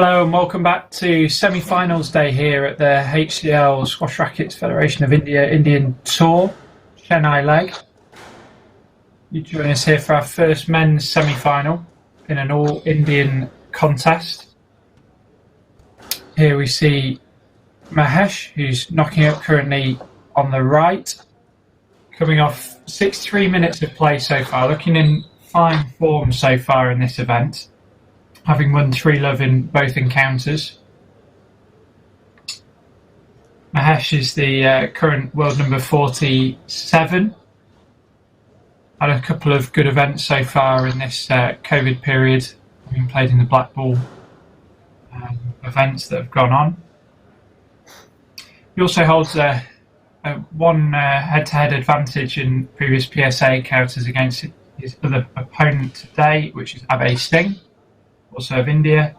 Hello and welcome back to semi-finals day here at the HCL Squash Rackets Federation of India Indian Tour, Chennai Leg. You join us here for our first men's semi-final in an all-Indian contest. Here we see Mahesh, who's knocking up currently on the right, coming off 63 minutes of play so far, looking in fine form so far in this event, having won 3-love in both encounters. Mahesh is the current world number 47. Had a couple of good events so far in this COVID period, having played in the black ball events that have gone on. He also holds one head-to-head advantage in previous PSA encounters against his other opponent today, which is Abhay Singh, also of India.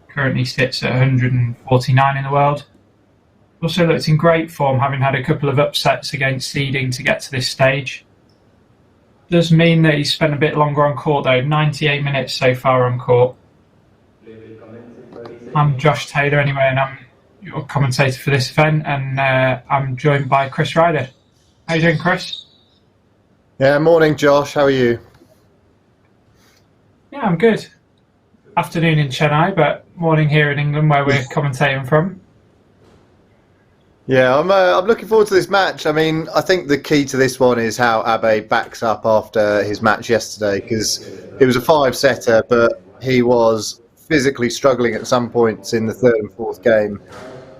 Currently sits at 149 in the world. Also looked in great form, having had a couple of upsets against seeding to get to this stage. Does mean that he's spent a bit longer on court though, 98 minutes so far on court. I'm Josh Taylor anyway, and I'm your commentator for this event, and I'm joined by Chris Ryder. How you doing, Chris? Yeah, morning Josh, how are you? Yeah, I'm good. Afternoon in Chennai, but morning here in England where we're commentating from. Yeah, I'm looking forward to this match. I mean, I think the key to this one is how Abhay backs up after his match yesterday, because it was a 5-setter, but he was physically struggling at some points in the third and fourth game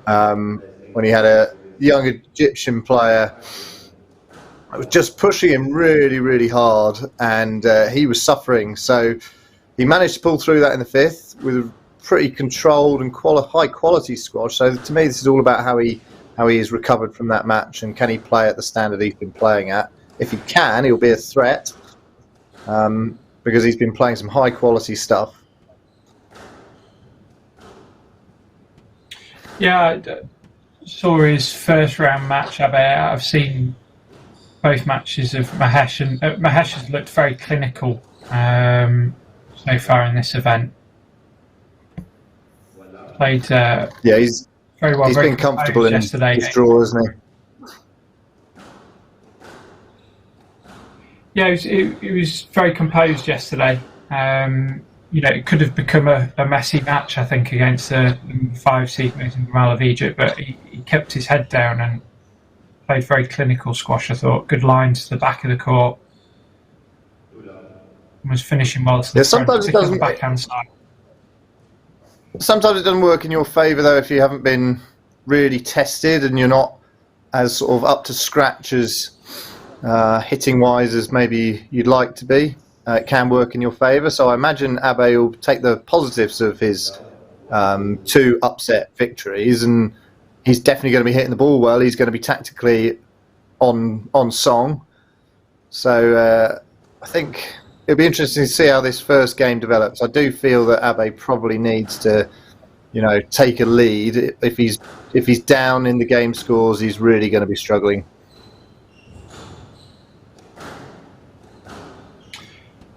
when he had a young Egyptian player was just pushing him really, really hard, and he was suffering. So he managed to pull through that in the fifth with a pretty controlled and high quality squash. So to me, this is all about how he has recovered from that match, and can he play at the standard he's been playing at. If he can, he'll be a threat because he's been playing some high quality stuff. Yeah, I saw his first round match, Abhay. I've seen both matches of Mahesh, and Mahesh has looked very clinical so far in this event. Played yeah, he's very well. He's very been comfortable in yesterday. his draw, hasn't he? Yeah, he was very composed yesterday. You know, it could have become a messy match, I think, against the 5 seed Mangaonkar of Egypt, but he kept his head down and played very clinical squash, I thought. Good lines to the back of the court. And was finishing well to the front, particularly on the backhand side. Sometimes it doesn't work in your favour, though, if you haven't been really tested and you're not as sort of up to scratch as hitting-wise as maybe you'd like to be. It can work in your favour. So I imagine Abhay will take the positives of his 2 upset victories, and he's definitely going to be hitting the ball well. He's going to be tactically on song. So I think it'll be interesting to see how this first game develops. I do feel that Abhay probably needs to, take a lead. If he's down in the game scores, he's really going to be struggling.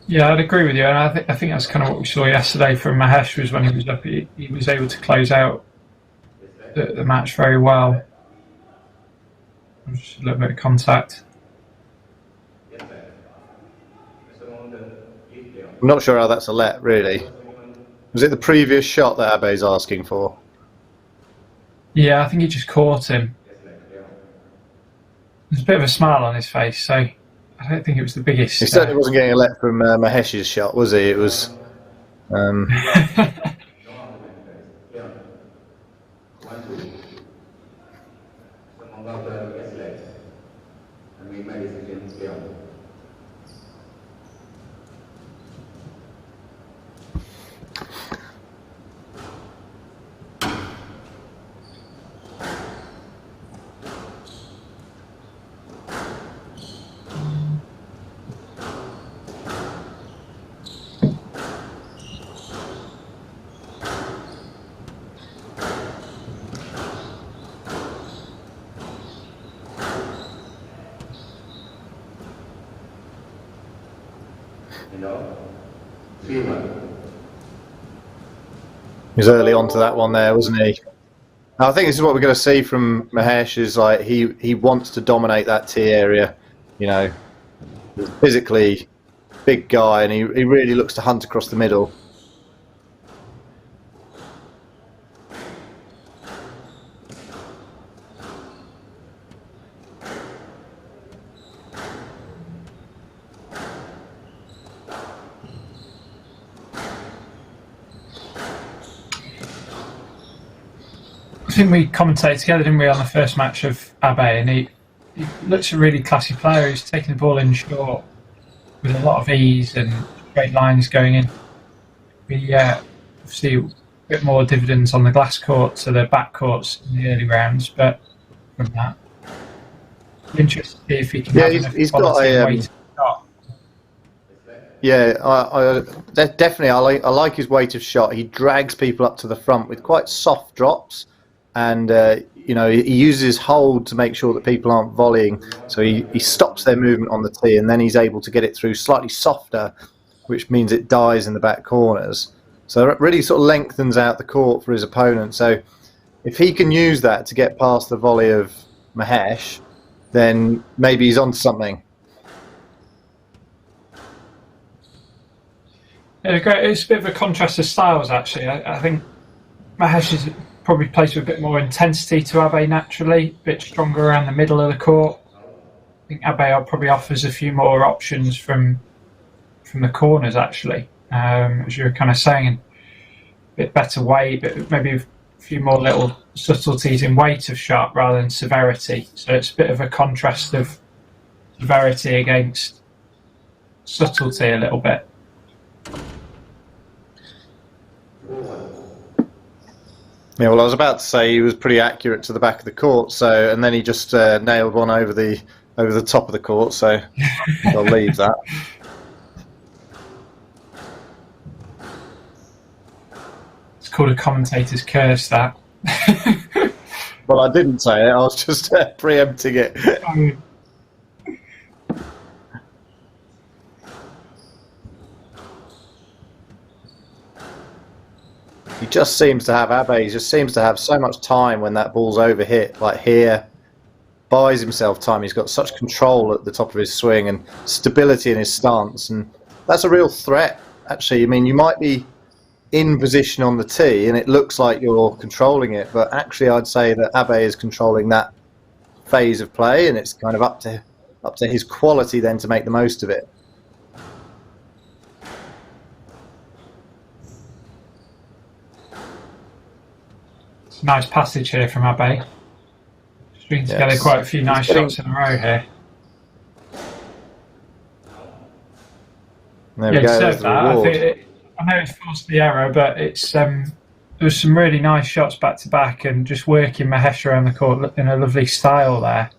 Yeah, I'd agree with you, and I think that's kind of what we saw yesterday from Mahesh. Was when he was up, he was able to close out the match very well. Just a little bit of contact. I'm not sure how that's a let, really. Was it the previous shot that Abhay's asking for? Yeah, I think he just caught him. There's a bit of a smile on his face, so I don't think it was the biggest. He certainly wasn't getting a let from Mahesh's shot, was he? It was... was early onto that one there, wasn't he? I think this is what we're going to see from Mahesh. Is like he wants to dominate that tee area. You know, he's physically big guy, and he really looks to hunt across the middle. I think we commentated together, didn't we, on the first match of Abhay, and he looks a really classy player. He's taking the ball in short with a lot of ease and straight lines going in. We see a bit more dividends on the glass court to the back courts in the early rounds, but from that, interested to see if he can have he's got a weight shot. Yeah, definitely. I like his weight of shot. He drags people up to the front with quite soft drops, and you know, he uses his hold to make sure that people aren't volleying. So he stops their movement on the tee, and then he's able to get it through slightly softer, which means it dies in the back corners. So it really sort of lengthens out the court for his opponent. So if he can use that to get past the volley of Mahesh, then maybe he's onto something. Yeah, great. It's a bit of a contrast of styles, actually. I think Mahesh is probably plays with a bit more intensity to Abhay naturally, a bit stronger around the middle of the court. I think Abhay probably offers a few more options from the corners, actually, as you were kind of saying, a bit better weight, but maybe a few more little subtleties in weight of shot rather than severity. So it's a bit of a contrast of severity against subtlety a little bit. Yeah, well, I was about to say he was pretty accurate to the back of the court, so and then he just nailed one over the top of the court. So I'll leave that. It's called a commentator's curse, that. Well, I didn't say it. I was just preempting it. He just seems to have Abhay. He just seems to have so much time when that ball's overhit. Like here, buys himself time. He's got such control at the top of his swing and stability in his stance, and that's a real threat. Actually, I mean, you might be in position on the tee, and it looks like you're controlling it, but actually, I'd say that Abhay is controlling that phase of play, and it's kind of up to his quality then to make the most of it. Nice passage here from Abhay. Stringing together quite a few nice shots in a row here. There we go. There's the reward. I know it's forced the error, but it's there was some really nice shots back to back, and just working Mahesh around the court in a lovely style there.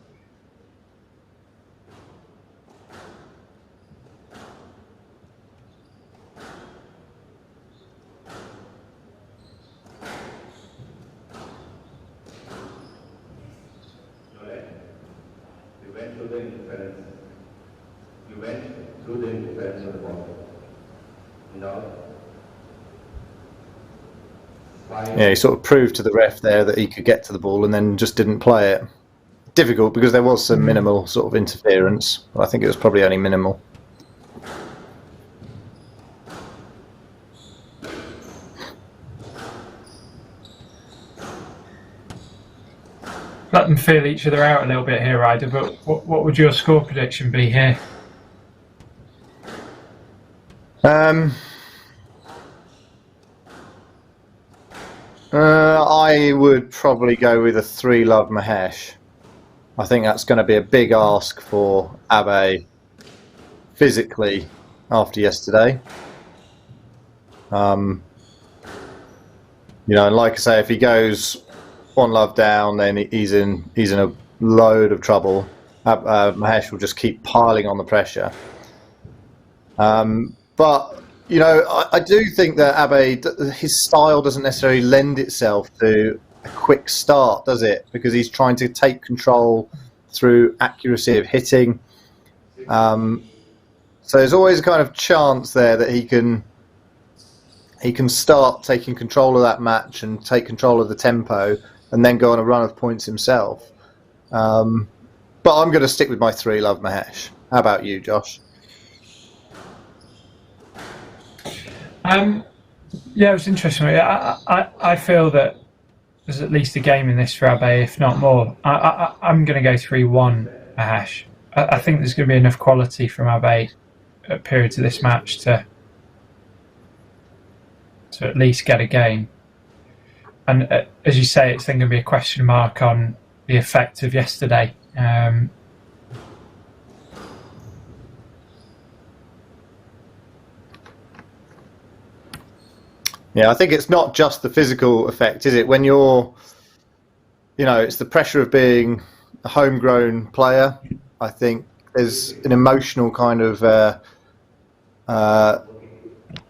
Yeah, he sort of proved to the ref there that he could get to the ball and then just didn't play it. Difficult because there was some minimal sort of interference. Well, I think it was probably only minimal. Let them feel each other out a little bit here, Ryder, but what would your score prediction be here? I would probably go with a 3-love Mahesh. I think that's going to be a big ask for Abhay physically after yesterday. You know, and like I say, if he goes 1-love down, then he's in a load of trouble. Mahesh will just keep piling on the pressure. But you know, I do think that Abhay, his style doesn't necessarily lend itself to a quick start, does it? Because he's trying to take control through accuracy of hitting. So there's always a kind of chance there that he can he can start taking control of that match and take control of the tempo and then go on a run of points himself. But I'm going to stick with my 3, love Mahesh. How about you, Josh? Yeah, it was interesting. I feel that there's at least a game in this for Abhay, if not more. I'm going to go 3-1 Mahesh. I think there's going to be enough quality from Abhay at periods of this match to at least get a game. And as you say, it's then going to be a question mark on the effect of yesterday. Yeah, I think it's not just the physical effect, is it? When you're, it's the pressure of being a homegrown player. I think there's an emotional kind of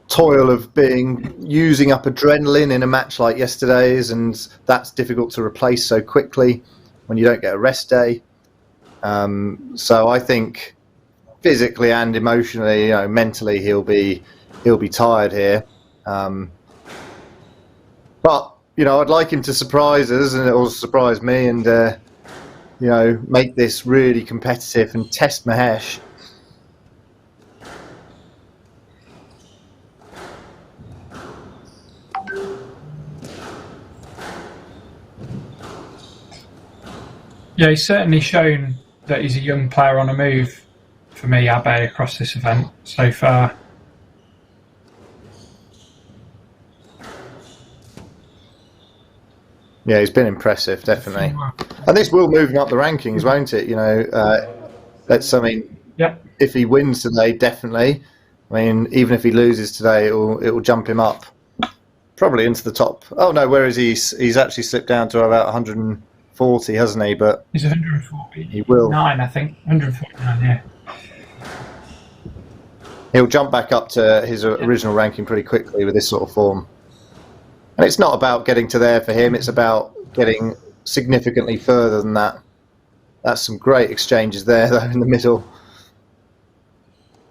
toil of using up adrenaline in a match like yesterday's, and that's difficult to replace so quickly when you don't get a rest day. So I think physically and emotionally, mentally, he'll be tired here. But I'd like him to surprise us, and it will surprise me, and make this really competitive and test Mahesh. Yeah, he's certainly shown that he's a young player on a move for me, Abhay, across this event so far. Yeah, he's been impressive, definitely. And this will move him up the rankings, won't it? If he wins today, definitely. Even if he loses today, it will jump him up probably into the top. Oh no, where is he? He's actually slipped down to about 140, hasn't he? But he's 140. He will. 9, I think. 149, yeah. He'll jump back up to his original ranking pretty quickly with this sort of form. And it's not about getting to there for him, it's about getting significantly further than that. That's some great exchanges there, though, in the middle.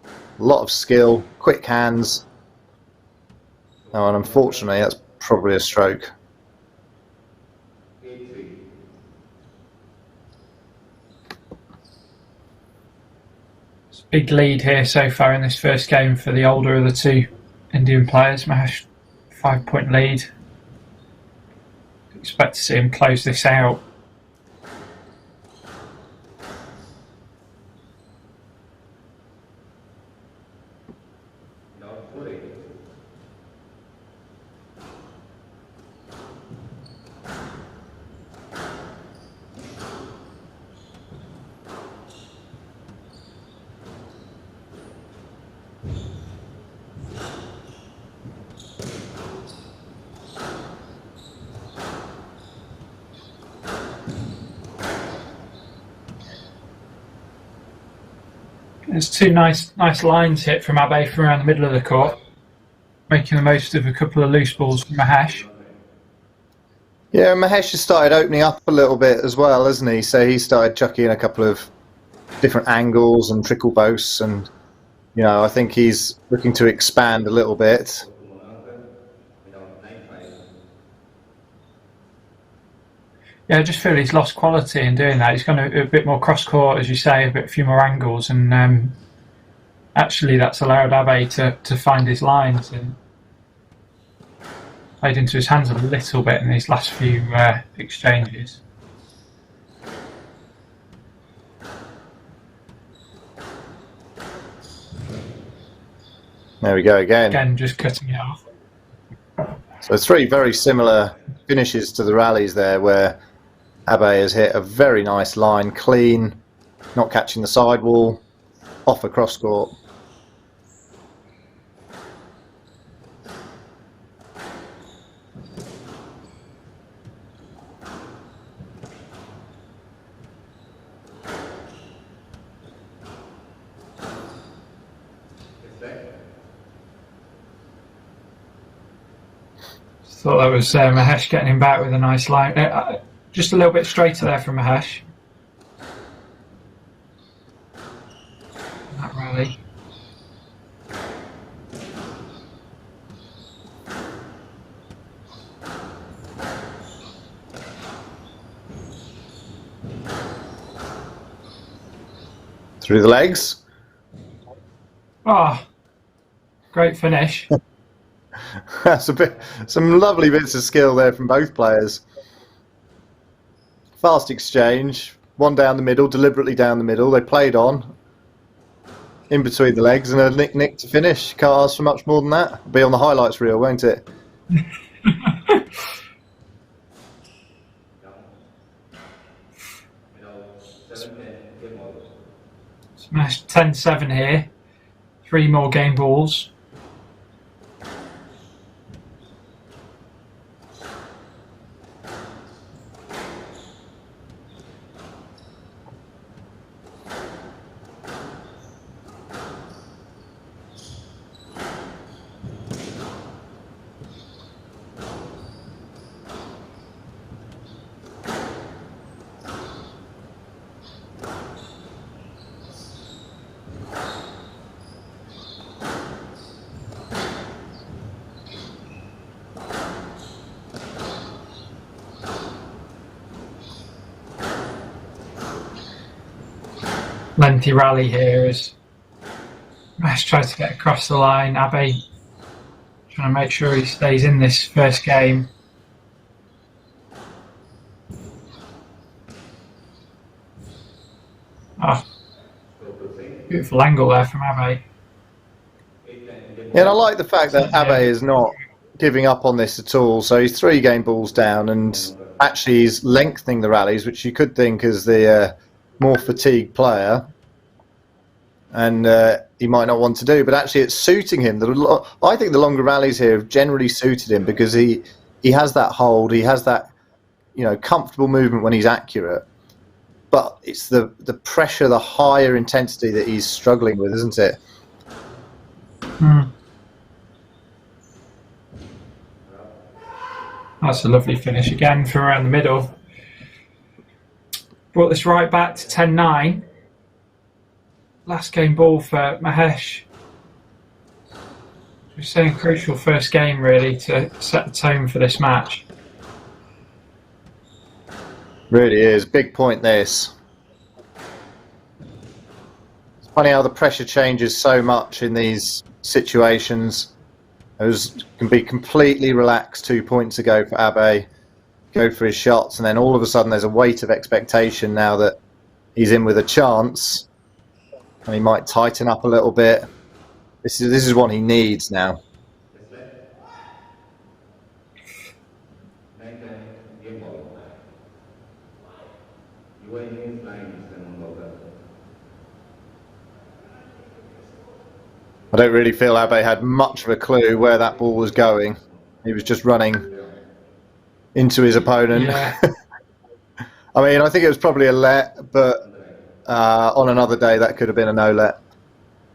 A lot of skill, quick hands. Oh, and unfortunately, that's probably a stroke. It's a big lead here so far in this first game for the older of the two Indian players. Mahesh, 5-point lead. Expect to see him close this out. There's two nice lines hit from Abhay from around the middle of the court, making the most of a couple of loose balls from Mahesh. Yeah, Mahesh has started opening up a little bit as well, hasn't he? So he started chucking in a couple of different angles and trickle boasts, and I think he's looking to expand a little bit. Yeah, I just feel he's lost quality in doing that. He's gone a bit more cross-court, as you say, a few more angles, and actually that's allowed Abhay to find his lines and played into his hands a little bit in these last few exchanges. There we go again. Again, just cutting it off. So 3 very similar finishes to the rallies there, where Abhay has hit a very nice line, clean, not catching the sidewall, off a cross court. Thought that was Mahesh getting him back with a nice line. Just a little bit straighter there from Mahesh. That rally. Through the legs. Oh, great finish. That's some lovely bits of skill there from both players. Fast exchange, one down the middle, deliberately down the middle. They played on, in between the legs, and a nick to finish. Can't ask for much more than that. It'll be on the highlights reel, won't it? Smash 10-7 here. 3 more game balls. Lengthy rally here as Mahesh tries to get across the line. Abhay trying to make sure he stays in this first game. Oh, beautiful angle there from Abhay. Yeah, and I like the fact that Abhay is not giving up on this at all. So he's 3 game balls down, and actually he's lengthening the rallies, which you could think as the more fatigued player, and he might not want to do, but actually it's suiting him. I think the longer rallies here have generally suited him because he has that hold, he has that comfortable movement when he's accurate, but it's the pressure, the higher intensity that he's struggling with, isn't it? That's a lovely finish again from around the middle. Brought this right back to 10-9. Last game ball for Mahesh. We're saying crucial first game really to set the tone for this match. Really is. Big point this. It's funny how the pressure changes so much in these situations. Those can be completely relaxed 2 points ago for Abhay. Go for his shots, and then all of a sudden there's a weight of expectation now that he's in with a chance, and he might tighten up a little bit. This is what he needs now. I don't really feel Abhay had much of a clue where that ball was going. He was just running into his opponent. Yeah. I mean, I think it was probably a let, but on another day that could have been a no let.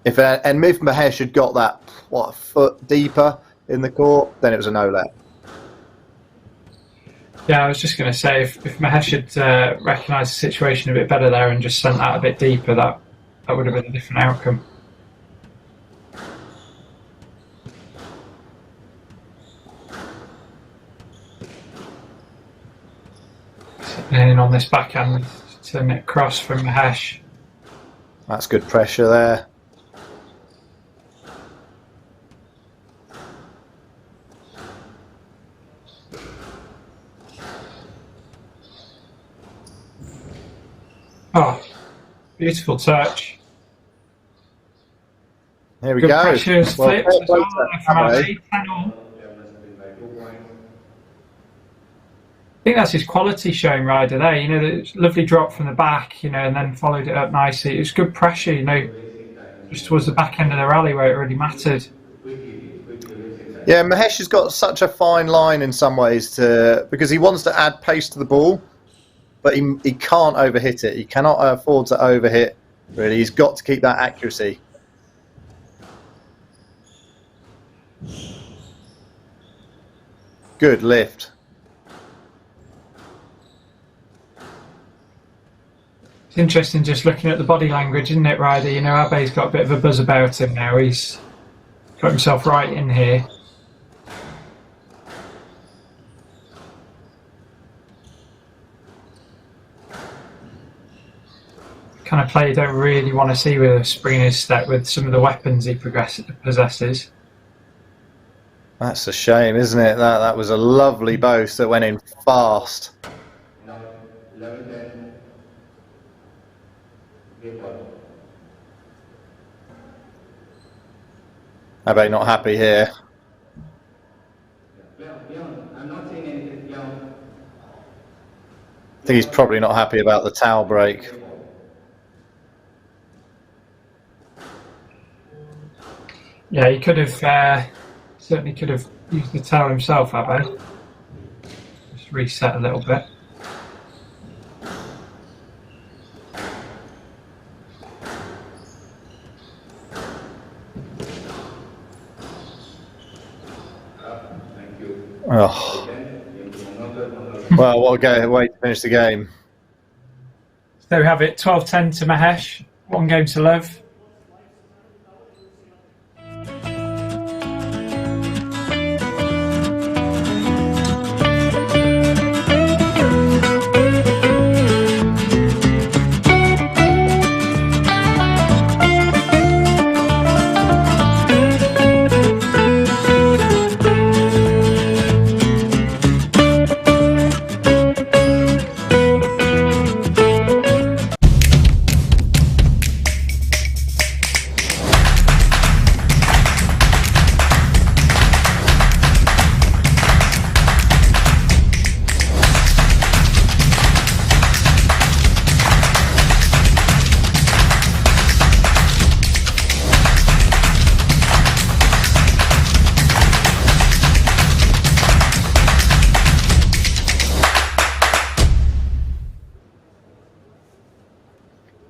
If Mahesh had got that a foot deeper in the court, then it was a no let. Yeah, I was just going to say if Mahesh had recognised the situation a bit better there and just sent that a bit deeper, that would have been a different outcome. In on this backhand, turn it across from Mahesh. That's good pressure there. Oh, beautiful touch. Here we Good go. pressures, Well, flips as well from Abhay. Abhay. 10-all. I think that's his quality showing rider there. The lovely drop from the back, and then followed it up nicely. It was good pressure, just towards the back end of the rally where it really mattered. Yeah, Mahesh has got such a fine line in some ways because he wants to add pace to the ball, but he can't overhit it. He cannot afford to overhit, really. He's got to keep that accuracy. Good lift. It's interesting just looking at the body language, isn't it, Ryder? Abbay's got a bit of a buzz about him now. He's got himself right in here. kind of player you don't really want to see with a spring in his step with some of the weapons he possesses. That's a shame, isn't it? That was a lovely boast that went in fast. Abhay not happy here. I think he's probably not happy about the towel break. Yeah, he could have certainly could have used the towel himself, Abhay. Just reset a little bit. Oh. Well, what a way to finish the game. So there we have it, 12-10 to Mahesh. 1 game to love.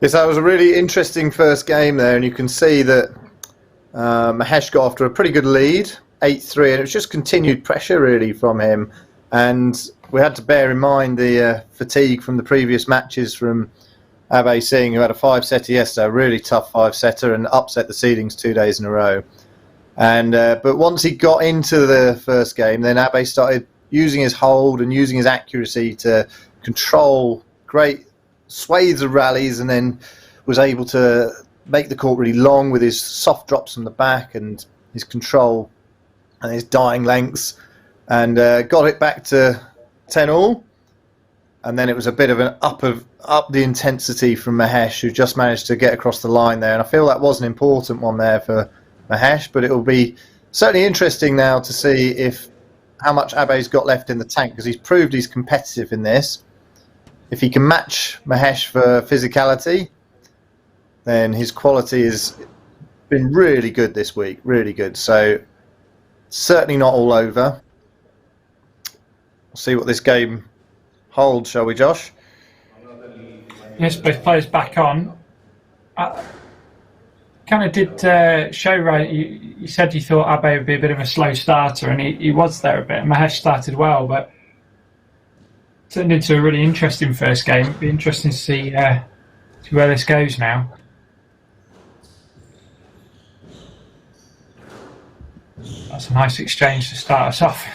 Yes, that was a really interesting first game there, and you can see that Mahesh got off to a pretty good lead, 8-3, and it was just continued pressure really from him. And we had to bear in mind the fatigue from the previous matches from Abhay Singh, who had a 5-setter yesterday, a really tough 5-setter, and upset the seedings 2 days in a row. And but once he got into the first game, then Abhay started using his hold and using his accuracy to control great swathes of rallies, and then was able to make the court really long with his soft drops from the back and his control and his dying lengths, and got it back to 10-all. And then it was a bit of an up the intensity from Mahesh, who just managed to get across the line there. And I feel that was an important one there for Mahesh, but it will be certainly interesting now to see how much Abhay's got left in the tank, because he's proved he's competitive in this. If he can match Mahesh for physicality, then his quality has been really good this week, really good. So certainly not all over. We'll see what this game holds, shall we, Josh? Yes, both players back on. Kind of did show, right, you said you thought Abhay would be a bit of a slow starter, and he was there a bit. Mahesh started well, but turned into a really interesting first game. It'd be interesting to see where this goes now. That's a nice exchange to start us off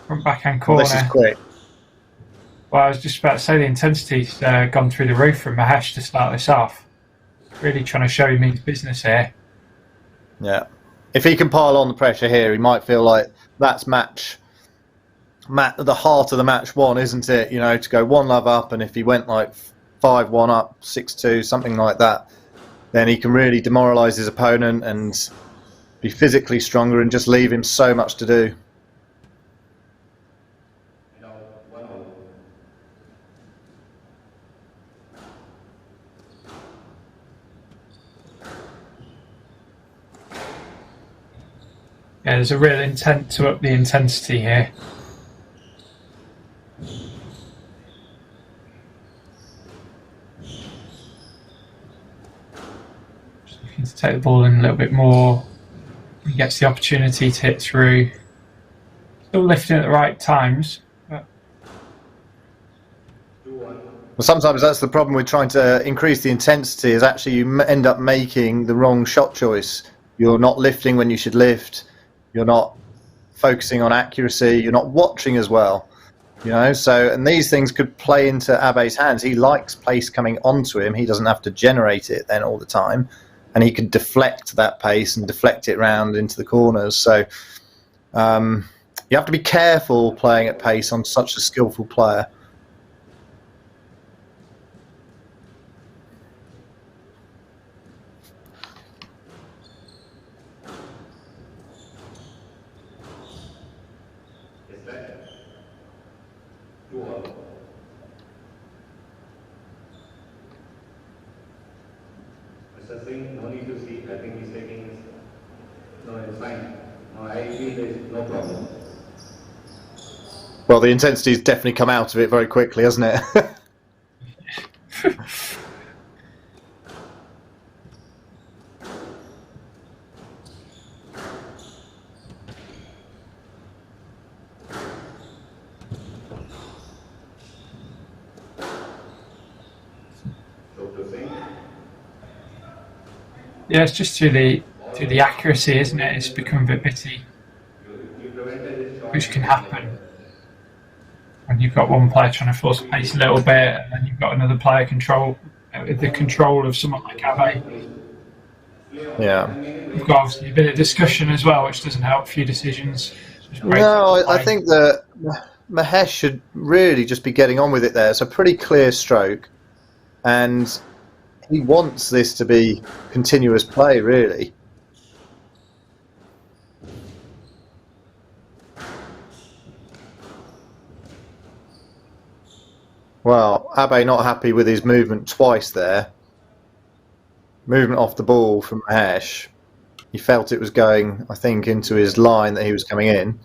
from backhand corner. This is quick. Well, I was just about to say the intensity's gone through the roof from Mahesh to start this off. Really trying to show he means business here. Yeah. If he can pile on the pressure here, he might feel like that's the heart of the match won, isn't it? You know, to go 1-love up, and if he went like 5-1 up, 6-2, something like that, then he can really demoralise his opponent and be physically stronger and just leave him so much to do. Yeah, there's a real intent to up the intensity here. Just looking to take the ball in a little bit more. He gets the opportunity to hit through. Still lifting at the right times. But Well, sometimes that's the problem with trying to increase the intensity, is actually you end up making the wrong shot choice. You're not lifting when you should lift. You're not focusing on accuracy. You're not watching as well. You know, so, and these things could play into Abbay's hands. He likes pace coming onto him. He doesn't have to generate it then all the time. And he can deflect that pace and deflect it round into the corners. So you have to be careful playing at pace on such a skillful player. Mr. Singh, no need to see. I think he's taking his. No, it's fine. No, I feel there's no problem. Well, the intensity's definitely come out of it very quickly, hasn't it? Yeah, it's just through the accuracy, isn't it? It's become a bit bitty, which can happen when you've got one player trying to force the pace a little bit, and then you've got another player with the control of someone like Abhay. Yeah. We've got obviously a bit of discussion as well, which doesn't help. A few decisions. No, I think that Mahesh should really just be getting on with it there. It's a pretty clear stroke, and he wants this to be continuous play, really. Well, Abhay not happy with his movement twice there. Movement off the ball from Mahesh. He felt it was going, I think, into his line that he was coming in.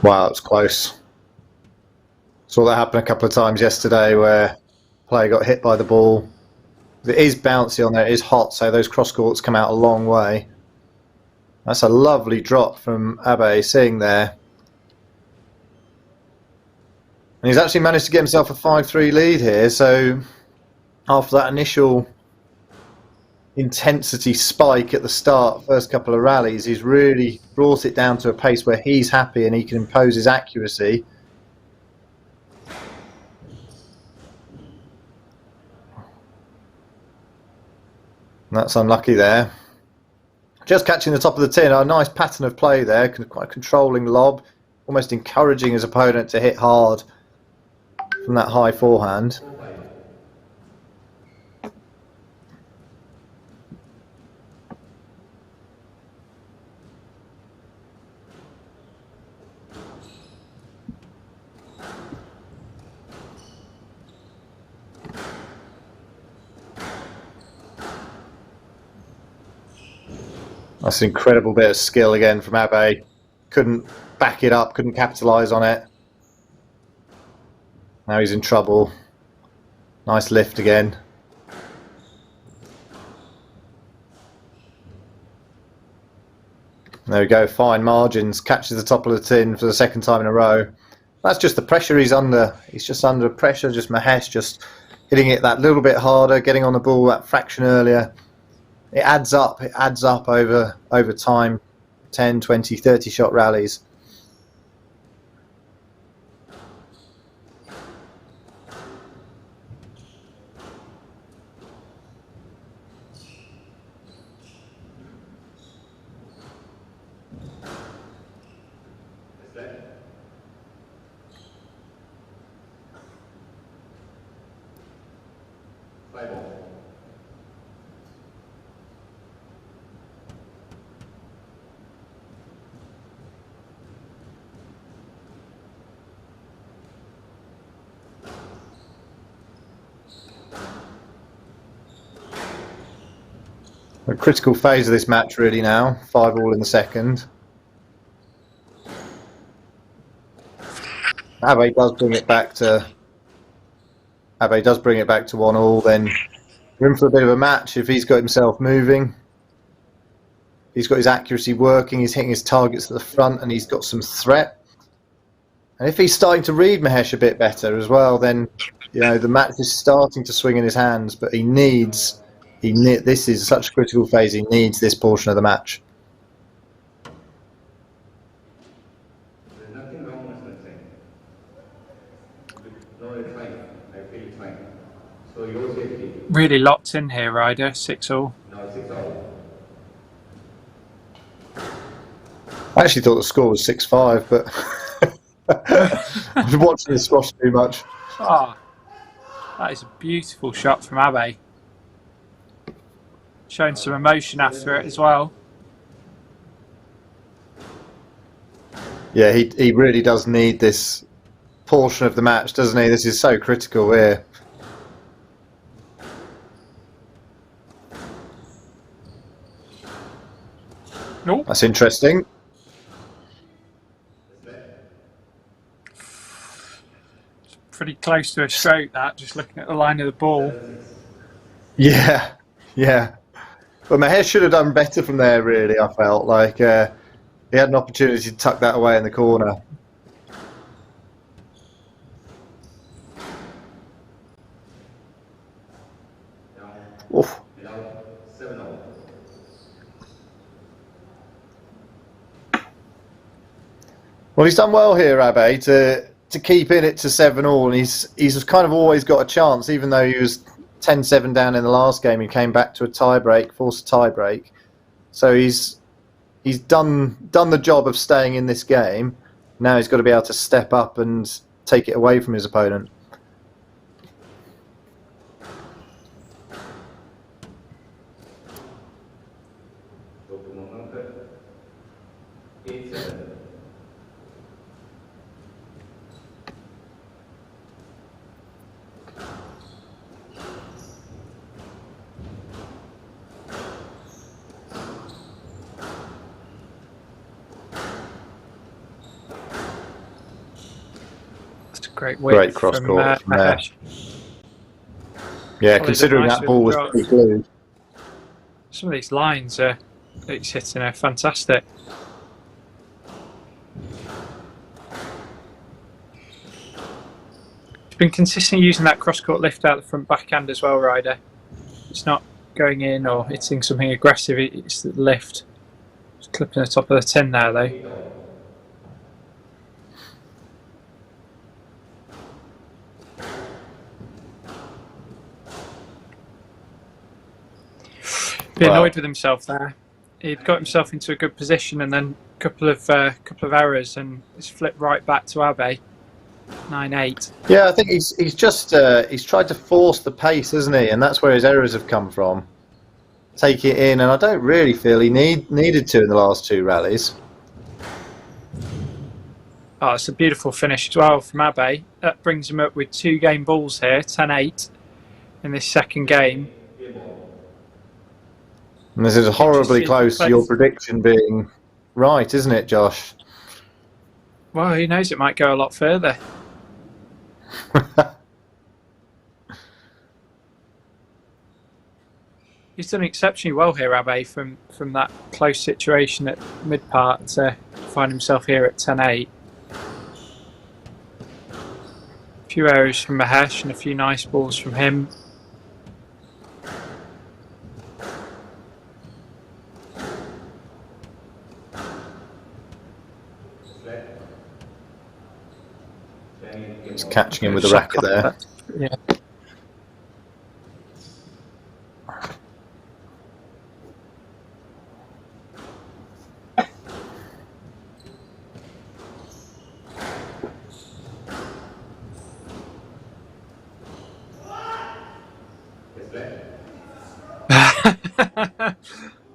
Wow, it was close. Saw that happen a couple of times yesterday where a player got hit by the ball. It is bouncy on there, it is hot, so those cross courts come out a long way. That's a lovely drop from Abhay, seeing there. And he's actually managed to get himself a 5-3 lead here, so after that initial intensity spike at the start, first couple of rallies, he's really brought it down to a pace where he's happy and he can impose his accuracy. And that's unlucky there. Just catching the top of the tin, a nice pattern of play there, quite a controlling lob, almost encouraging his opponent to hit hard from that high forehand. That's an incredible bit of skill again from Abhay. Couldn't back it up, couldn't capitalise on it. Now he's in trouble. Nice lift again. There we go, fine margins. Catches the top of the tin for the second time in a row. That's just the pressure he's under. He's just under pressure, just Mahesh just hitting it that little bit harder, getting on the ball that fraction earlier. It adds up over time, 10, 20, 30 shot rallies. A critical phase of this match really now. 5-all in the second. Abhay does bring it back to 1-all. Then we're in for a bit of a match if he's got himself moving. He's got his accuracy working. He's hitting his targets at the front, and he's got some threat. And if he's starting to read Mahesh a bit better as well, then the match is starting to swing in his hands. But this is such a critical phase. He needs this portion of the match. There's nothing wrong with something. No, it's fine. I feel it's fine. So your safety. Really locked in here, Ryder. 6-all. Now 6-all. I actually thought the score was 6-5, but I was watching the squash too much. Oh, that is a beautiful shot from Abhay. Showing some emotion after it as well. Yeah, he really does need this portion of the match, doesn't he? This is so critical here. Nope. That's interesting. Pretty close to a stroke, that, just looking at the line of the ball. Yeah. But Mahesh should have done better from there, really, I felt. Like, he had an opportunity to tuck that away in the corner. Oof. 7-all. Well, he's done well here, Abhay, to keep in it to 7-all. And he's kind of always got a chance, even though he was 10-7 down in the last game. He came back to a tie-break, forced a tie-break. So he's done the job of staying in this game. Now he's got to be able to step up and take it away from his opponent. Go to Mangaonkar. 8-7. Great cross court from there. Yeah, considering that ball was pretty glued. Some of these lines that he's hitting are fantastic. He's been consistently using that cross-court lift out the front backhand as well, Ryder. It's not going in or hitting something aggressive, it's the lift. Just clipping the top of the tin there, though. Be annoyed with himself there. He'd got himself into a good position, and then a couple of errors, and it's flipped right back to Abhay. 9-8. Yeah, I think he's tried to force the pace, hasn't he? And that's where his errors have come from. Take it in, and I don't really feel he needed to in the last 2 rallies. Oh, it's a beautiful finish as well from Abhay. That brings him up with 2 game balls here, 10-8 in this second game. And this is horribly close to your prediction being right, isn't it, Josh? Well, who knows? It might go a lot further. He's done exceptionally well here, Abhay, from that close situation at mid-part to find himself here at 10-8. A few errors from Mahesh and a few nice balls from him. Just catching him with the racket there. Yeah.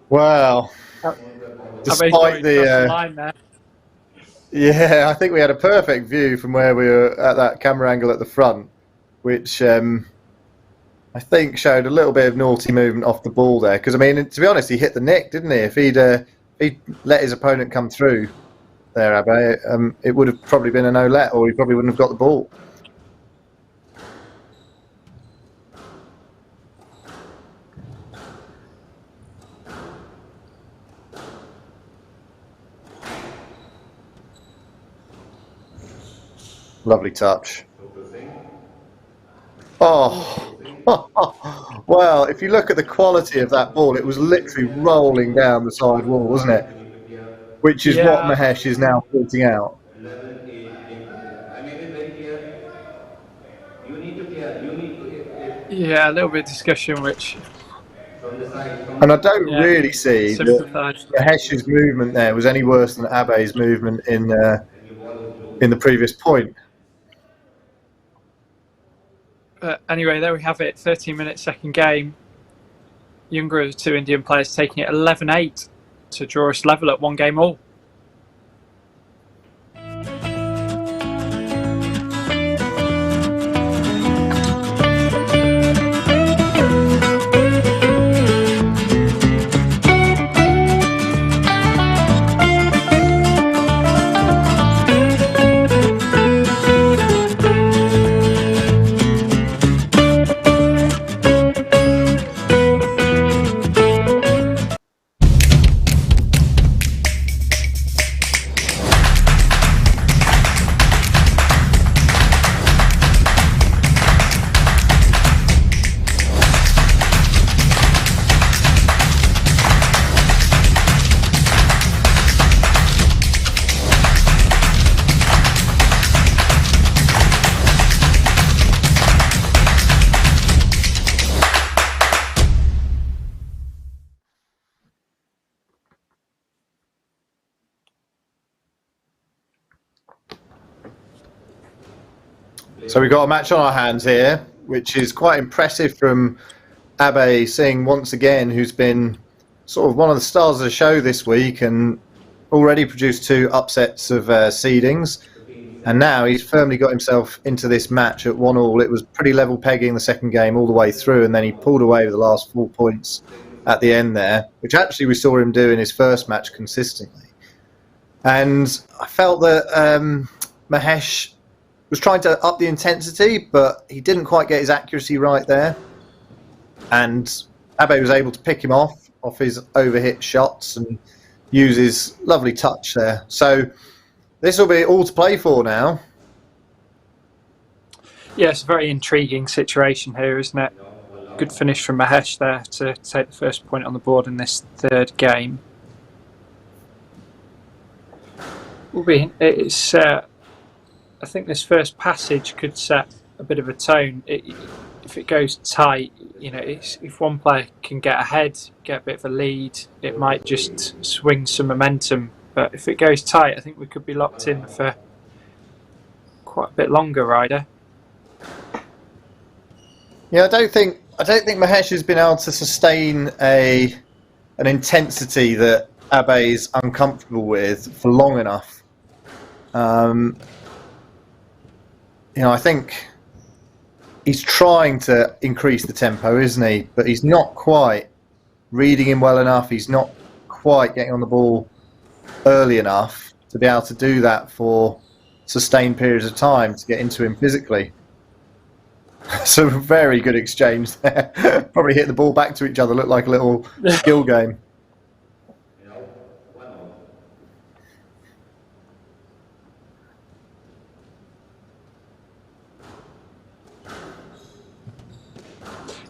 Well, despite the line there. yeah, I think we had a perfect view from where we were at that camera angle at the front, which I think showed a little bit of naughty movement off the ball there. Because, I mean, to be honest, he hit the nick, didn't he? If he'd let his opponent come through there, Abhay, it would have probably been a no-let, or he probably wouldn't have got the ball. Lovely touch. Oh, well, if you look at the quality of that ball, it was literally rolling down the side wall, wasn't it? Which is what Mahesh is now pointing out. I made it very clear. You need to clear. You need to. Yeah, a little bit of discussion, which. From the side. And I don't really see that Mahesh's movement there was any worse than Abhay's movement in the previous point. Anyway, there we have it. 13-minute second game. Younger of the two Indian players taking it 11-8 to draw us level at 1 game all. So we've got a match on our hands here, which is quite impressive from Abhay Singh once again, who's been sort of one of the stars of the show this week and already produced 2 upsets of seedings. And now he's firmly got himself into this match at 1-1. It was pretty level pegging the second game all the way through, and then he pulled away with the last 4 points at the end there, which actually we saw him do in his first match consistently. And I felt that Mahesh was trying to up the intensity, but he didn't quite get his accuracy right there. And Abhay was able to pick him off his overhit shots and use his lovely touch there. So this will be all to play for now. Yeah, it's a very intriguing situation here, isn't it? Good finish from Mahesh there to take the first point on the board in this third game. I think this first passage could set a bit of a tone. If it goes tight, you know, if one player can get ahead, get a bit of a lead, it might just swing some momentum. But if it goes tight, I think we could be locked in for quite a bit longer, Ryder. Yeah, I don't think Mahesh has been able to sustain an intensity that Abhay's uncomfortable with for long enough. I think he's trying to increase the tempo, isn't he? But he's not quite reading him well enough. He's not quite getting on the ball early enough to be able to do that for sustained periods of time to get into him physically. So very good exchange there. Probably hit the ball back to each other. Looked like a little skill game.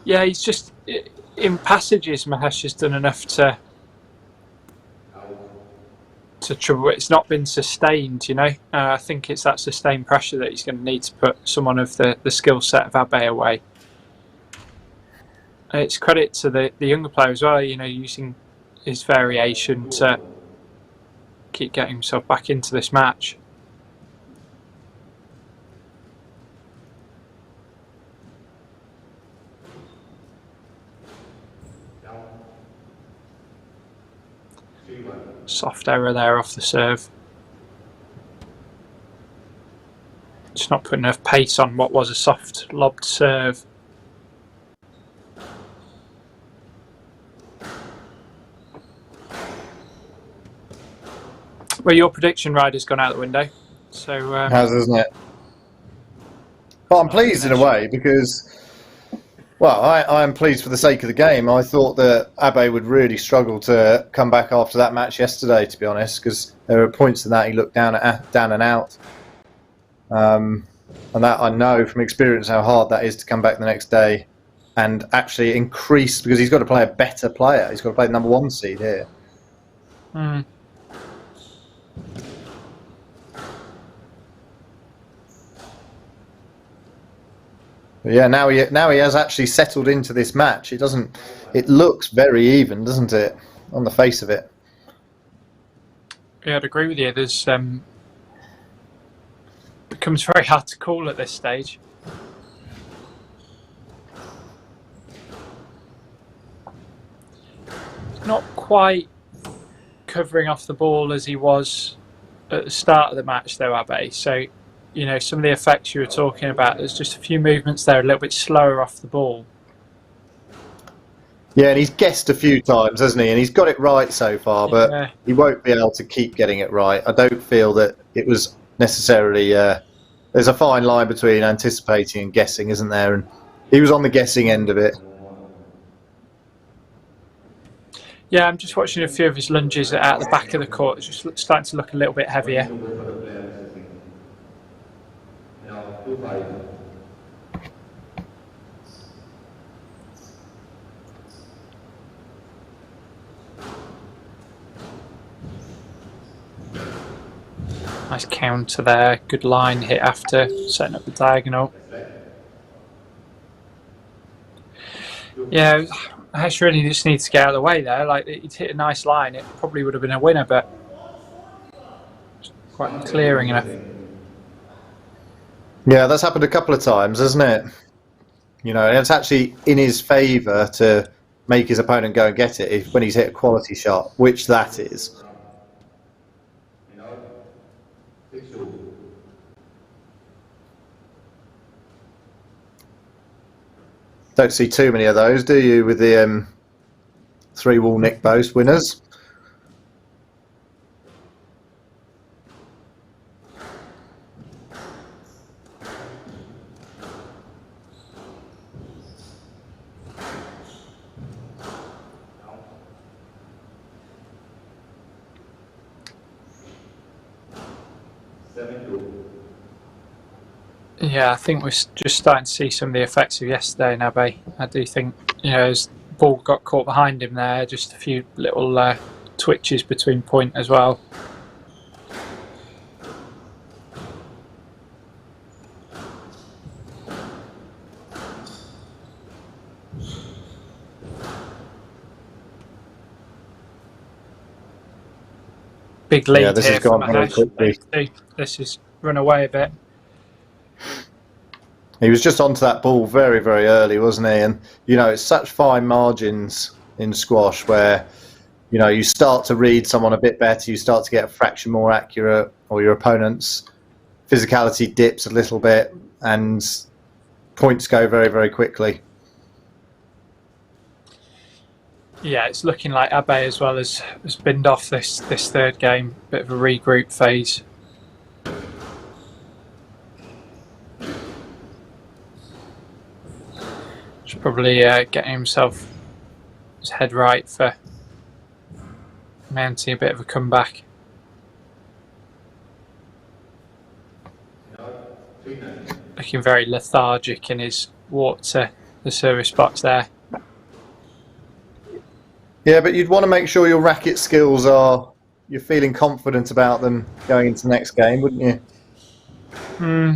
Yeah, he's just in passages. Mahesh has done enough to trouble. It's not been sustained, you know. I think it's that sustained pressure that he's going to need to put someone of the skill set of Abhay away. It's credit to the younger player as well, you know, using his variation to keep getting himself back into this match. Soft error there off the serve. Just not putting enough pace on what was a soft lobbed serve. Well, your prediction rider's gone out the window. So Has, isn't it? But I'm pleased in a way because, well, I am pleased for the sake of the game. I thought that Abhay would really struggle to come back after that match yesterday, to be honest, because there were points in that he looked down and out. And that I know from experience how hard that is to come back the next day and actually increase, because he's got to play a better player. He's got to play the #1 seed here. Mm. But yeah, now he has actually settled into this match. It looks very even, doesn't it, on the face of it? Yeah, I'd agree with you. There's becomes very hard to call at this stage. He's not quite covering off the ball as he was at the start of the match, though, Abhay. So, you know, some of the effects you were talking about, there's just a few movements there, a little bit slower off the ball. Yeah, and he's guessed a few times, hasn't he? And he's got it right so far, but he won't be able to keep getting it right. I don't feel that it was necessarily... there's a fine line between anticipating and guessing, isn't there? And he was on the guessing end of it. Yeah, I'm just watching a few of his lunges at the back of the court. It's just starting to look a little bit heavier. Now, 2-5. Nice counter there. Good line hit after setting up the diagonal. Yeah, Mahesh really just needs to get out of the way there. Like, he'd hit a nice line. It probably would have been a winner, but quite clearing enough. Yeah, that's happened a couple of times, hasn't it? You know, and it's actually in his favour to make his opponent go and get it when he's hit a quality shot, which that is. Don't see too many of those, do you, with the 3-wall Nick Boast winners? Yeah, I think we're just starting to see some of the effects of yesterday in Abhay. I do think, you know, as the ball got caught behind him there, just a few little twitches between point as well. Big lead this here has gone for very Mahesh. quickly. This has run away a bit. He was just onto that ball very, very early, wasn't he? And, you know, it's such fine margins in squash where, you know, you start to read someone a bit better, you start to get a fraction more accurate, or your opponent's physicality dips a little bit, and points go very, very quickly. Yeah, it's looking like Abhay as well has binned off this third game. Bit of a regroup phase. He's probably getting himself his head right for mounting a bit of a comeback. Looking very lethargic in his walk to the service box there. Yeah, but you'd want to make sure your racket skills you're feeling confident about them going into the next game, wouldn't you? Hmm.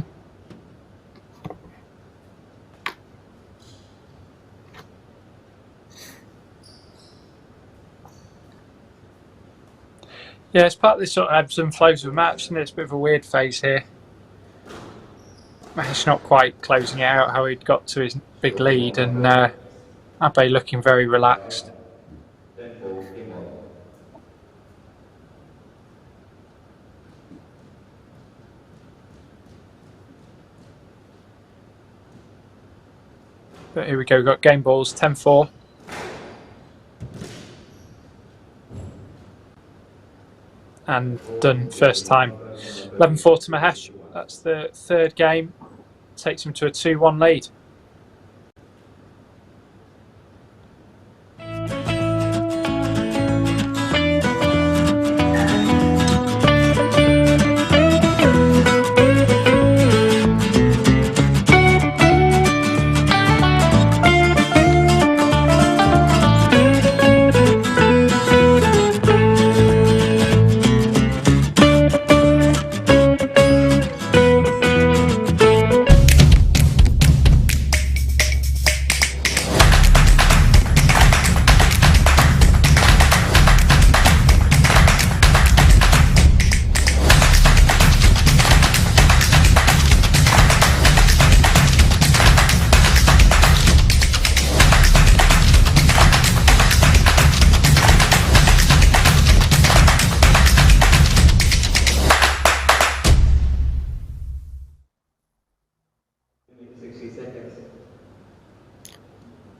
Yeah, it's part of this sort of ebbs and flows of a match, and it's a bit of a weird phase here. Mahesh not quite closing it out how he'd got to his big lead, and Abhay looking very relaxed. But here we go, we've got game balls, 10-4. and done first time. 11-4 to Mahesh. That's the third game. Takes him to a 2-1 lead.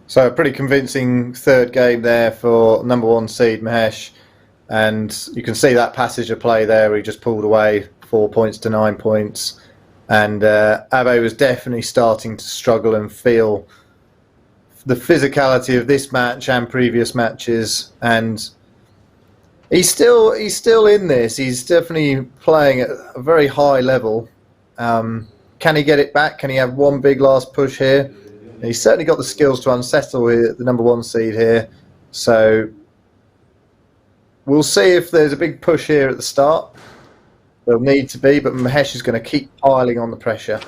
So a pretty convincing third game there for number 1 seed Mahesh, and you can see that passage of play there where he just pulled away 4 points to 9 points, and Abhay was definitely starting to struggle and feel the physicality of this match and previous matches, and he's still in this. He's definitely playing at a very high level. Can he get it back? Can he have one big last push here? He's certainly got the skills to unsettle the number 1 seed here. So we'll see if there's a big push here at the start. There'll need to be, but Mahesh is going to keep piling on the pressure.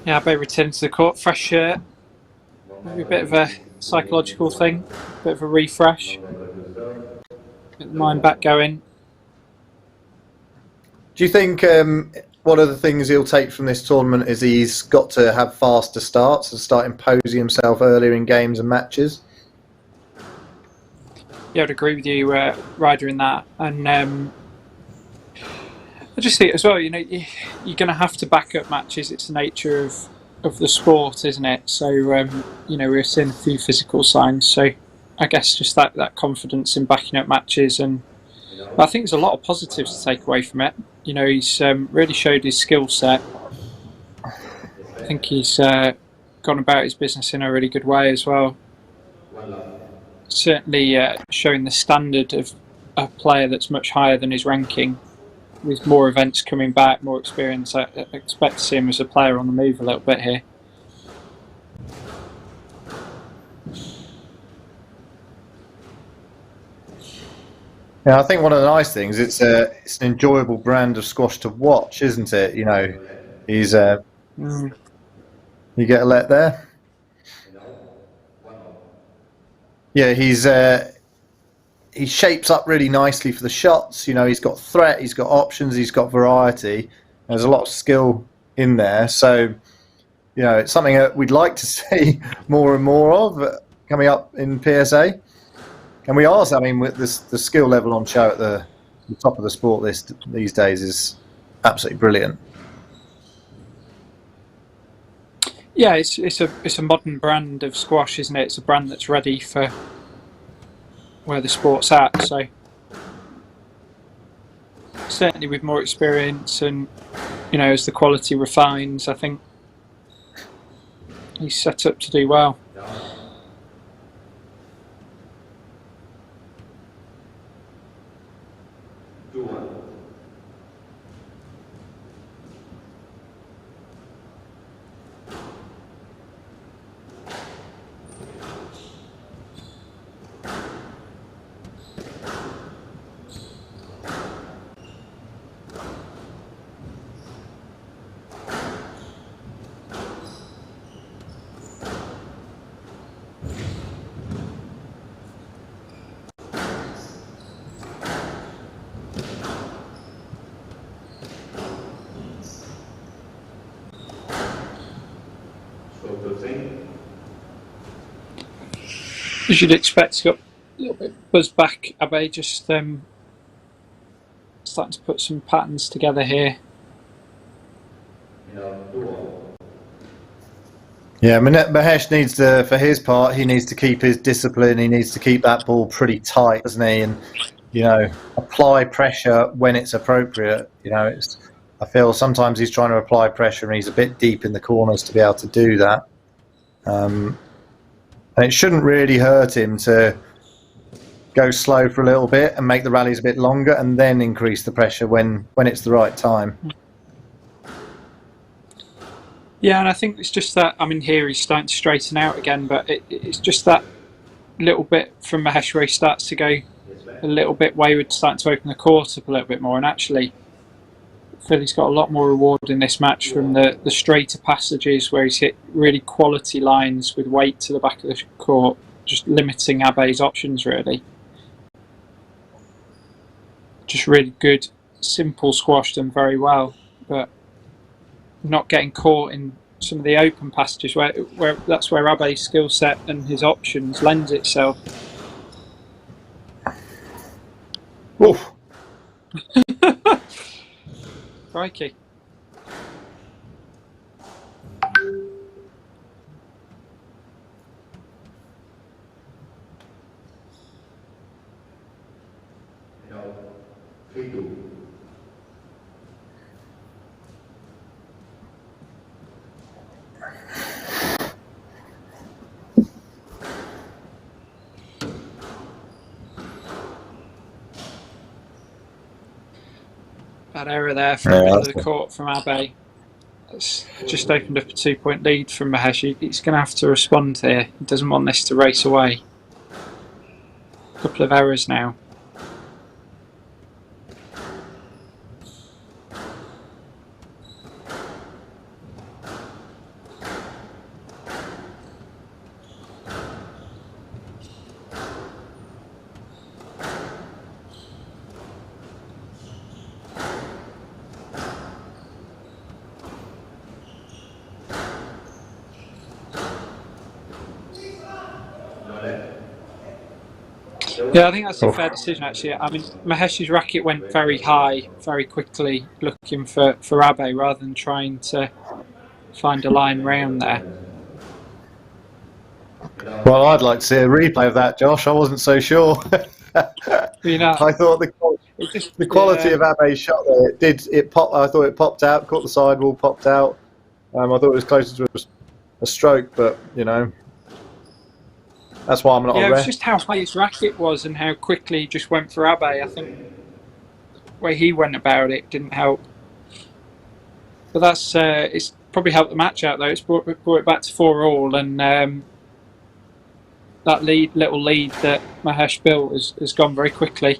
Yeah, Abhay returning to the court, fresh shirt. Maybe a bit of a psychological thing, a bit of a refresh. Get the mind back going. Do you think one of the things he'll take from this tournament is he's got to have faster starts and start imposing himself earlier in games and matches? Yeah, I'd agree with you, Ryder, in that. And I just think as well, you know, you're going to have to back up matches. It's the nature of the sport, isn't it? So, you know, we're seeing a few physical signs. So I guess just that confidence in backing up matches. And I think there's a lot of positives to take away from it. You know, he's really showed his skill set. I think he's gone about his business in a really good way as well. Certainly showing the standard of a player that's much higher than his ranking. With more events coming back, more experience, I expect to see him as a player on the move a little bit here. Yeah, I think one of the nice things, it's an enjoyable brand of squash to watch, isn't it? You know, he's you get a let there. Yeah, he shapes up really nicely for the shots. You know, he's got threat, he's got options, he's got variety. There's a lot of skill in there. So, you know, it's something that we'd like to see more and more of coming up in PSA. And we are, I mean, with the skill level on show at the top of the sport list these days is absolutely brilliant. Yeah, it's a modern brand of squash, isn't it? It's a brand that's ready for where the sport's at. So certainly with more experience and, you know, as the quality refines, I think he's set up to do well. As you'd expect, he's got a little bit buzz back, Abhay, just starting to put some patterns together here. Yeah, Mahesh needs to, for his part, he needs to keep his discipline. He needs to keep that ball pretty tight, doesn't he? And, you know, apply pressure when it's appropriate. You know, I feel sometimes he's trying to apply pressure and he's a bit deep in the corners to be able to do that. And it shouldn't really hurt him to go slow for a little bit and make the rallies a bit longer and then increase the pressure when it's the right time. Yeah, and I think it's just that, I mean, here he's starting to straighten out again, but it's just that little bit from Mahesh where he starts to go a little bit wayward, starting to open the court up a little bit more. And actually, I feel he's got a lot more reward in this match from the straighter passages where he's hit really quality lines with weight to the back of the court, just limiting Abhay's options, really. Just really good, simple squash done very well, but not getting caught in some of the open passages where that's where Abhay's skill set and his options lends itself. Oof. Crikey. Now, 3-2. Bad error there from the middle of the court from Abhay. That's just opened up a 2-point lead from Mahesh. He's going to have to respond here. He doesn't want this to race away. A couple of errors now. Yeah, I think that's a fair decision, actually. I mean, Mahesh's racket went very high, very quickly, looking for Abhay rather than trying to find a line round there. Well, I'd like to see a replay of that, Josh. I wasn't so sure. You know, I thought the quality of Abbay's shot there, it popped. I thought it popped out, caught the sidewall, popped out. I thought it was closer to a stroke, but you know, that's why I'm not. Yeah, a it was ref. just how high his racket was and how quickly he just went for Abhay. I think the way he went about it didn't help. But that's it's probably helped the match out though. It's brought it back to 4-all, and that little lead that Mahesh built has gone very quickly.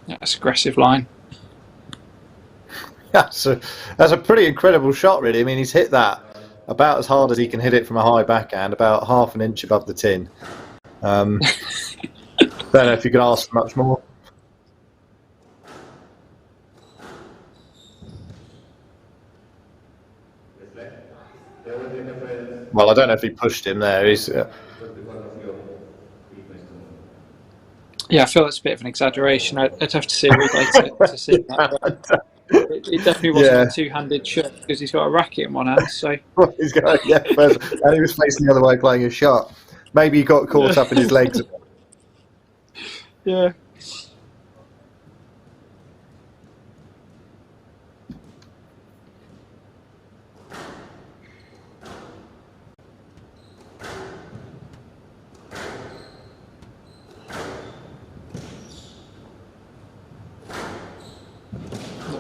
Yeah, that's aggressive line. Yeah, so that's a pretty incredible shot, really. I mean, he's hit that about as hard as he can hit it from a high backhand, about half an inch above the tin. Don't know if you could ask for much more. Well, I don't know if he pushed him there. He's. Yeah, I feel that's a bit of an exaggeration. I'd have to see a replay to see that. It definitely wasn't a two-handed shot because he's got a racket in one hand. So he's going, and he was facing the other way playing his shot. Maybe he got caught up in his legs. Yeah.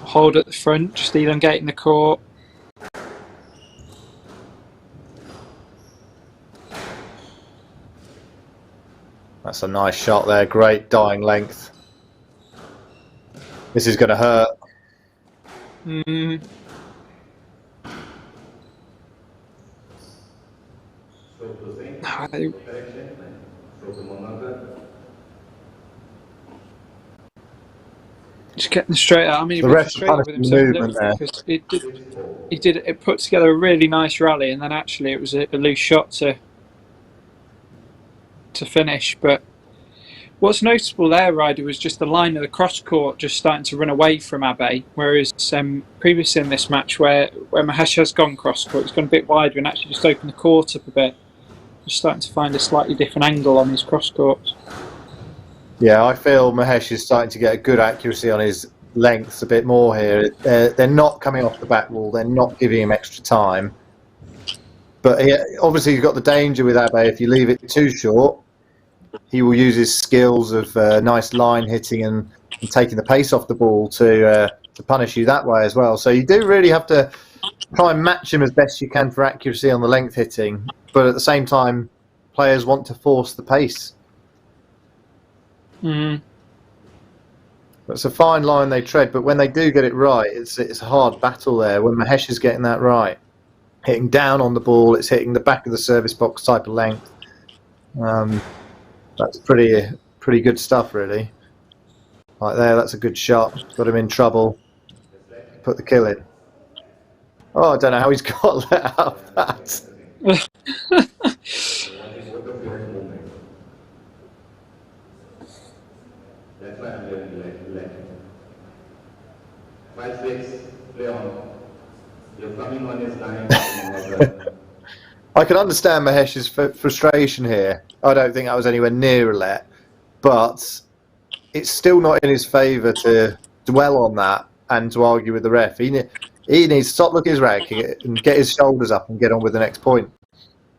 Hold at the front, just elongating the court. That's a nice shot there. Great dying length. This is going to hurt. Mm. Just getting straight out. I mean, he The was rest are frustrated with punishing himself the a movement little bit because it put together a really nice rally, and then actually it was a loose shot to finish. But what's notable there, Ryder, was just the line of the cross court just starting to run away from Abhay, whereas previously in this match where Mahesh has gone cross court, he's gone a bit wider and actually just opened the court up a bit. Just starting to find a slightly different angle on his cross court. Yeah, I feel Mahesh is starting to get a good accuracy on his lengths a bit more here. They're not coming off the back wall. They're not giving him extra time. But obviously, you've got the danger with Abhay. If you leave it too short, he will use his skills of nice line hitting and taking the pace off the ball to punish you that way as well. So you do really have to try and match him as best you can for accuracy on the length hitting. But at the same time, players want to force the pace. It's a fine line they tread, but when they do get it right, it's a hard battle there. When Mahesh is getting that right, hitting down on the ball, it's hitting the back of the service box type of length. That's pretty good stuff, really. Right there, that's a good shot. Got him in trouble. Put the kill in. Oh, I don't know how he's got let out of that. That's why I'm letting let. 5-6, play on. You're coming on his line. I can understand Mahesh's frustration here. I don't think that was anywhere near a let, but it's still not in his favour to dwell on that and to argue with the ref. He needs to stop looking at his ranking and get his shoulders up and get on with the next point.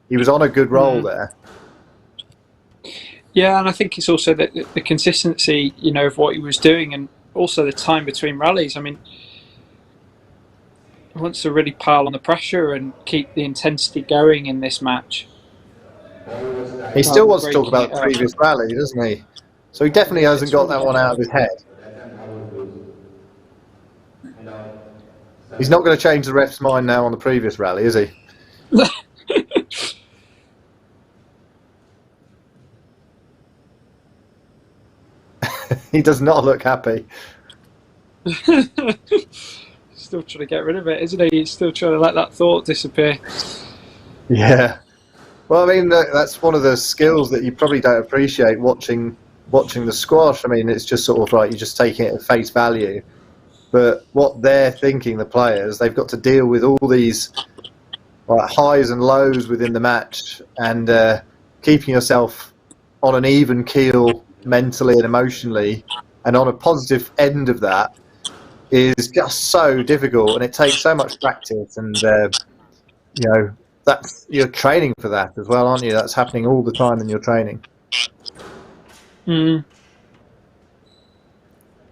He was on a good roll there. Yeah, and I think it's also the consistency, of what he was doing, and also the time between rallies. I mean, he wants to really pile on the pressure and keep the intensity going in this match. He still wants to talk about the previous rally, doesn't he? So he definitely hasn't got that one out of his head. He's not going to change the ref's mind now on the previous rally, is he? He does not look happy. Still trying to get rid of it, isn't he? He's still trying to let that thought disappear. Yeah. Well, I mean, that's one of the skills that you probably don't appreciate watching the squash. I mean, it's just sort of like you're just taking it at face value. But what they're thinking, the players, they've got to deal with all these highs and lows within the match, and keeping yourself on an even keel mentally and emotionally, and on a positive end of that is just so difficult, and it takes so much practice, and that's you're training for that as well, aren't you? That's happening all the time in your training.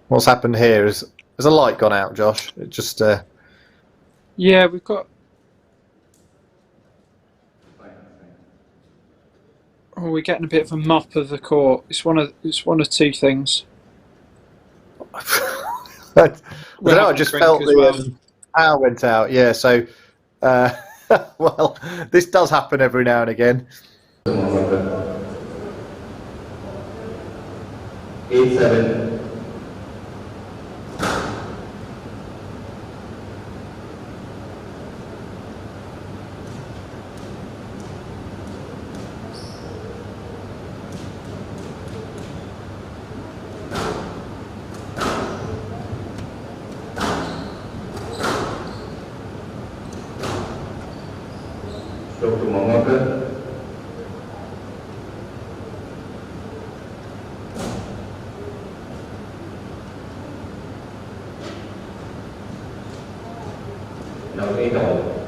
What's happened here is there's a light gone out, Josh. It just yeah, we've got. Oh, we're getting a bit of a mop of the court. It's one of two things. I don't know, I just felt the power went out. Yeah, so well, this does happen every now and again. 8-7. Stroke to Mangaonkar. Now 8 all.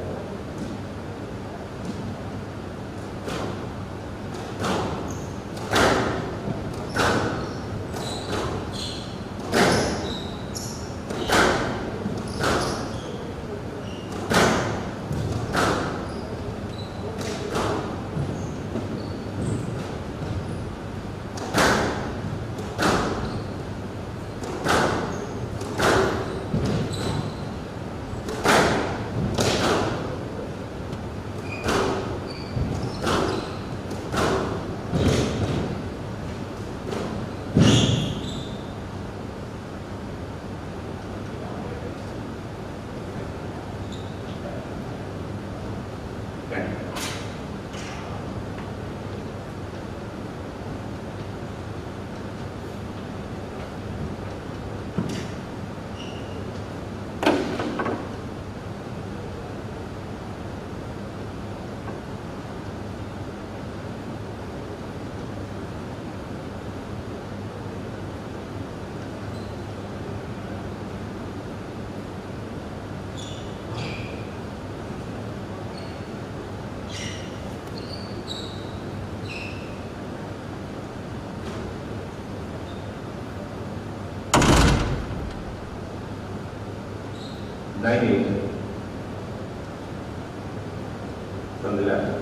9-8 from the left.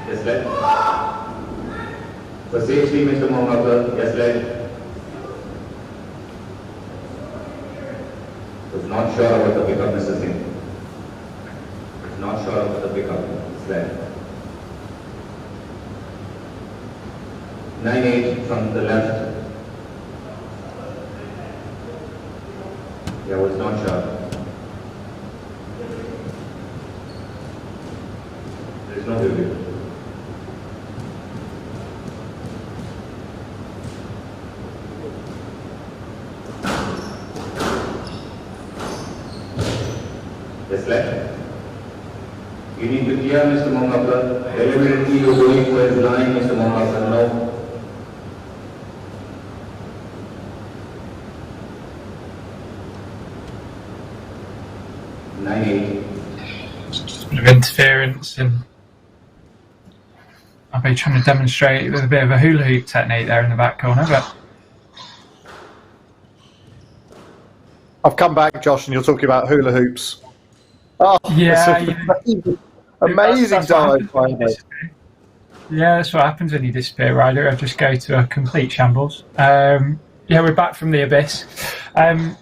Yes, led. For safety, Mr. Mangaonkar, yes, led. Was not sure about the pickup, Mr. Singh. Not sure about the pickup, yes, led. 9-8 from the left. Yeah, was not sure. There is no review. Yes, left. You need to clear Mr. Mangaonkar. Deliberately you're going for his line, Mr. Mangaonkar. No. Just a bit of interference, and Abhay trying to demonstrate with a bit of a hula hoop technique there in the back corner, but I've come back, Josh, and you're talking about hula hoops. Oh, yeah, amazing that's what dive happens by when you Abhay. disappear. Yeah, that's what happens when you disappear, Ryder. I just go to a complete shambles. Yeah, we're back from the abyss. Yeah,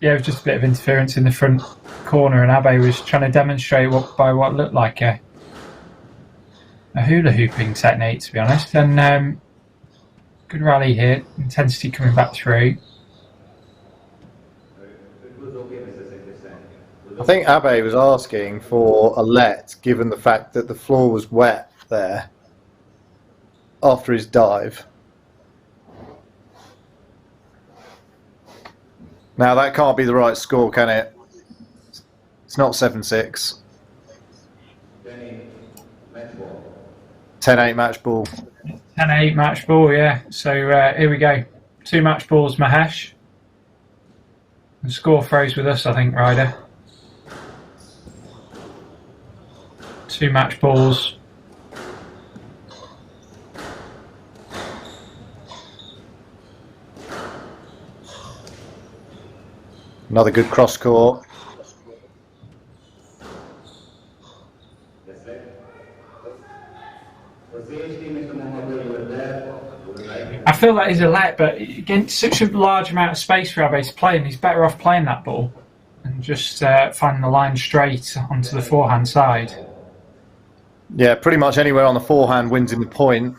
it was just a bit of interference in the front corner, and Abhay was trying to demonstrate what looked like a hula hooping technique, to be honest. And good rally here, intensity coming back through. I think Abhay was asking for a let, given the fact that the floor was wet there after his dive. Now that can't be the right score, can it? It's not 7-6. 10-8 match ball. 10-8 match ball, yeah. So here we go. 2 match balls, Mahesh. The score froze with us, I think, Ryder. 2 match balls. Another good cross court. I feel that is a let, but against such a large amount of space for Abhay to play, and he's better off playing that ball and just finding the line straight onto the forehand side. Yeah, pretty much anywhere on the forehand wins him the point.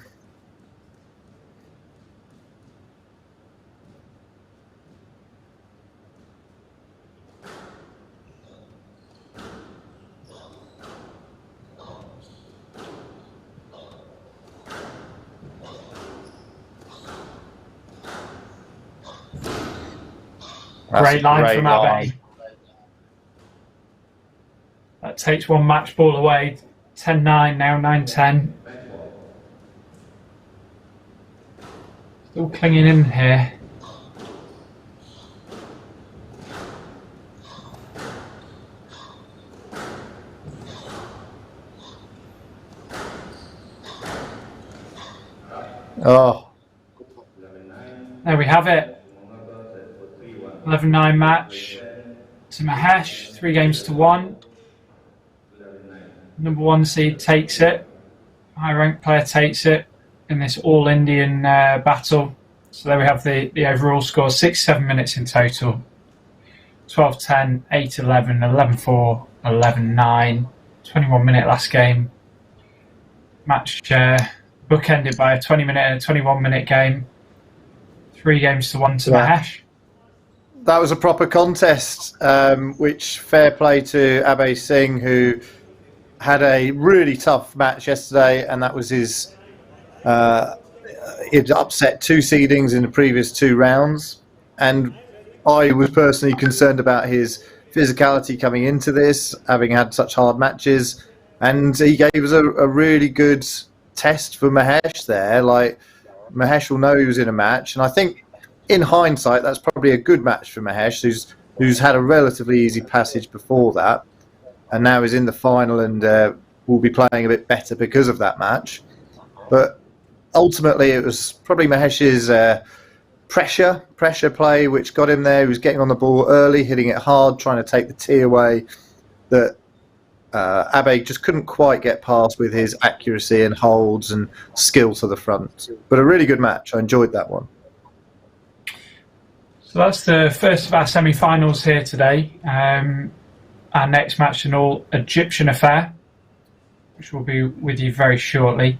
Great line from Abhay. That takes 1 match ball away. 10-9 now, 9-10. Still clinging in here. Oh, There we have it. 11-9 match to Mahesh. 3-1. Number 1 seed takes it. High ranked player takes it in this all Indian battle. So there we have the overall score. 6-7 minutes in total. 12-10, 8-11, 11-4, 11-9. 21-minute last game. Match bookended by a 20-minute and a 21-minute game. 3-1 to Mahesh. that was a proper contest, which fair play to Abhay Singh, who had a really tough match yesterday, and that was his He'd upset 2 seedings in the previous 2 rounds, and I was personally concerned about his physicality coming into this, having had such hard matches, and he gave us a really good test for Mahesh there. Like, Mahesh will know he was in a match, and I think in hindsight that's probably a good match for Mahesh, who's had a relatively easy passage before that, and now is in the final and will be playing a bit better because of that match. But ultimately it was probably Mahesh's pressure play which got him there. He was getting on the ball early, hitting it hard, trying to take the tee away, that Abhay just couldn't quite get past with his accuracy and holds and skill to the front. But a really good match. I enjoyed that one. So that's the first of our semi-finals here today. Our next match, an all Egyptian affair, which will be with you very shortly.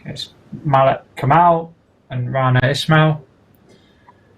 It's Malak Kamal and Rana Ismail.